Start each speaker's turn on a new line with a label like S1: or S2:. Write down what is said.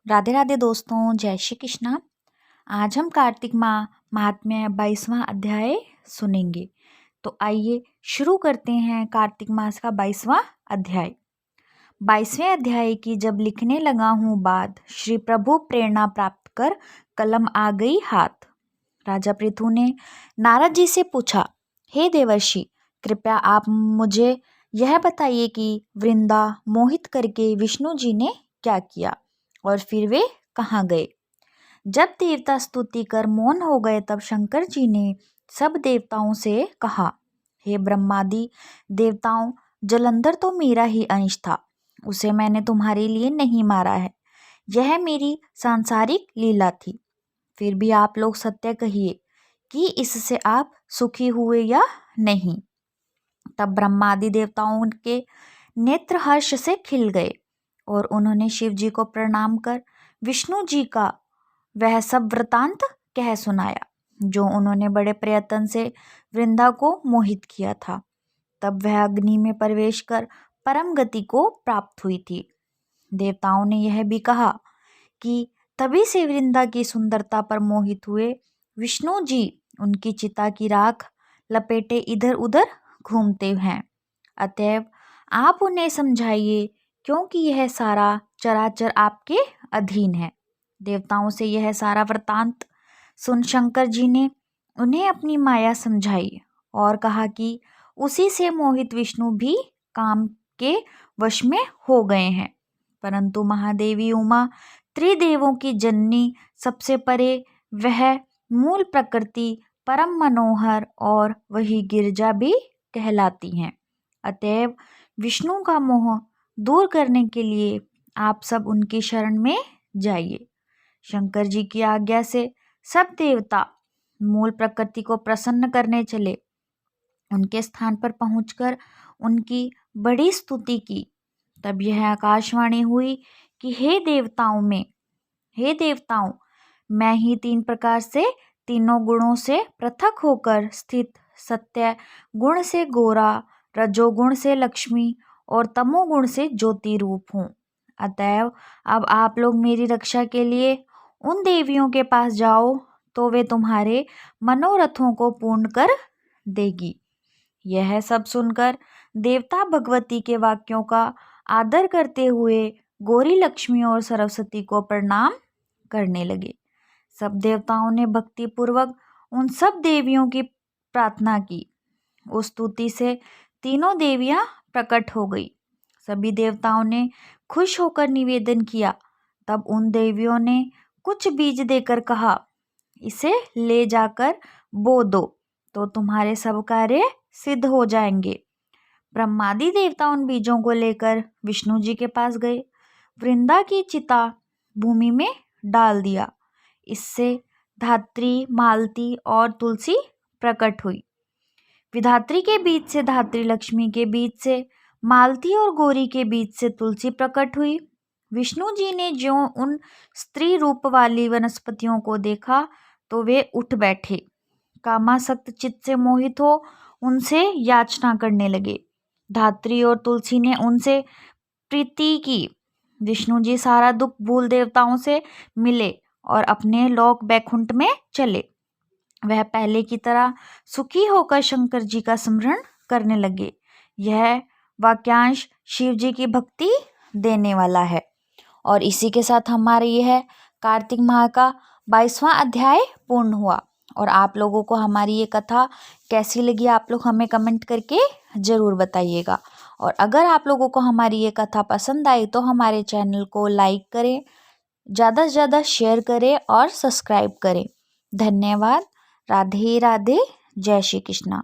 S1: राधे राधे दोस्तों, जय श्री कृष्णा। आज हम कार्तिक माह महात्म्य 22वां अध्याय सुनेंगे। तो आइए शुरू करते हैं कार्तिक मास का 22वां अध्याय। 22वें अध्याय की जब लिखने लगा हूँ बात, श्री प्रभु प्रेरणा प्राप्त कर कलम आ गई हाथ। राजा पृथु ने नारद जी से पूछा, हे देवर्षि, कृपया आप मुझे यह बताइए कि वृंदा मोहित करके विष्णु जी ने क्या किया और फिर वे कहाँ गए। जब देवता स्तुति कर मौन हो गए तब शंकर जी ने सब देवताओं से कहा, हे ब्रह्मादि देवताओं, जलंधर तो मेरा ही अंश था, उसे मैंने तुम्हारे लिए नहीं मारा है। यह मेरी सांसारिक लीला थी। फिर भी आप लोग सत्य कहिए कि इससे आप सुखी हुए या नहीं। तब ब्रह्मादि देवताओं के नेत्र हर्ष से खिल गए और उन्होंने शिव जी को प्रणाम कर विष्णु जी का वह सब वृतांत कह सुनाया जो उन्होंने बड़े प्रयत्न से वृंदा को मोहित किया था। तब वह अग्नि में प्रवेश कर परम गति को प्राप्त हुई थी। देवताओं ने यह भी कहा कि तभी से वृंदा की सुंदरता पर मोहित हुए विष्णु जी उनकी चिता की राख लपेटे इधर उधर घूमते हैं। अतएव आप उन्हें समझाइए, क्योंकि यह सारा चराचर आपके अधीन है। देवताओं से यह सारा वृतांत सुन शंकर जी ने उन्हें अपनी माया समझाई और कहा कि उसी से मोहित विष्णु भी काम के वश में हो गए हैं। परंतु महादेवी उमा त्रिदेवों की जननी, सबसे परे वह मूल प्रकृति परम मनोहर और वही गिरजा भी कहलाती हैं। अतएव विष्णु का मोह दूर करने के लिए आप सब उनकी शरण में जाइए। शंकर जी की आज्ञा से सब देवता मूल प्रकृति को प्रसन्न करने चले। उनके स्थान पर पहुंचकर उनकी बड़ी स्तुति की। तब यह आकाशवाणी हुई कि हे देवताओं, मैं ही तीन प्रकार से तीनों गुणों से पृथक होकर स्थित सत्य गुण से गोरा, रजोगुण से लक्ष्मी और तमोगुण से ज्योति रूप हूँ। अतएव अब आप लोग मेरी रक्षा के लिए उन देवियों के पास जाओ, तो वे तुम्हारे मनोरथों को पूर्ण कर देगी। यह सब सुनकर देवता भगवती के वाक्यों का आदर करते हुए गौरी, लक्ष्मी और सरस्वती को प्रणाम करने लगे। सब देवताओं ने भक्ति पूर्वक उन सब देवियों की प्रार्थना की। उस स्तुति से तीनों देवियां प्रकट हो गई। सभी देवताओं ने खुश होकर निवेदन किया। तब उन देवियों ने कुछ बीज देकर कहा, इसे ले जाकर बो दो तो तुम्हारे सब कार्य सिद्ध हो जाएंगे। ब्रह्मादि देवता उन बीजों को लेकर विष्णु जी के पास गए। वृंदा की चिता भूमि में डाल दिया। इससे धात्री, मालती और तुलसी प्रकट हुई। विधात्री के बीच से धात्री, लक्ष्मी के बीच से मालती और गौरी के बीच से तुलसी प्रकट हुई। विष्णु जी ने जो उन स्त्री रूप वाली वनस्पतियों को देखा तो वे उठ बैठे। कामासक्त चित्त से मोहित हो उनसे याचना करने लगे। धात्री और तुलसी ने उनसे प्रीति की। विष्णु जी सारा दुख भूल देवताओं से मिले और अपने लोक बैकुंठ में चले। वह पहले की तरह सुखी होकर शंकर जी का स्मरण करने लगे। यह वाक्यांश शिव जी की भक्ति देने वाला है। और इसी के साथ हमारे यह कार्तिक माह का 22वां अध्याय पूर्ण हुआ। और आप लोगों को हमारी ये कथा कैसी लगी, आप लोग हमें कमेंट करके ज़रूर बताइएगा। और अगर आप लोगों को हमारी ये कथा पसंद आई तो हमारे चैनल को लाइक करें, ज़्यादा से ज़्यादा शेयर करें और सब्सक्राइब करें। धन्यवाद। राधे राधे। जय श्री कृष्णा।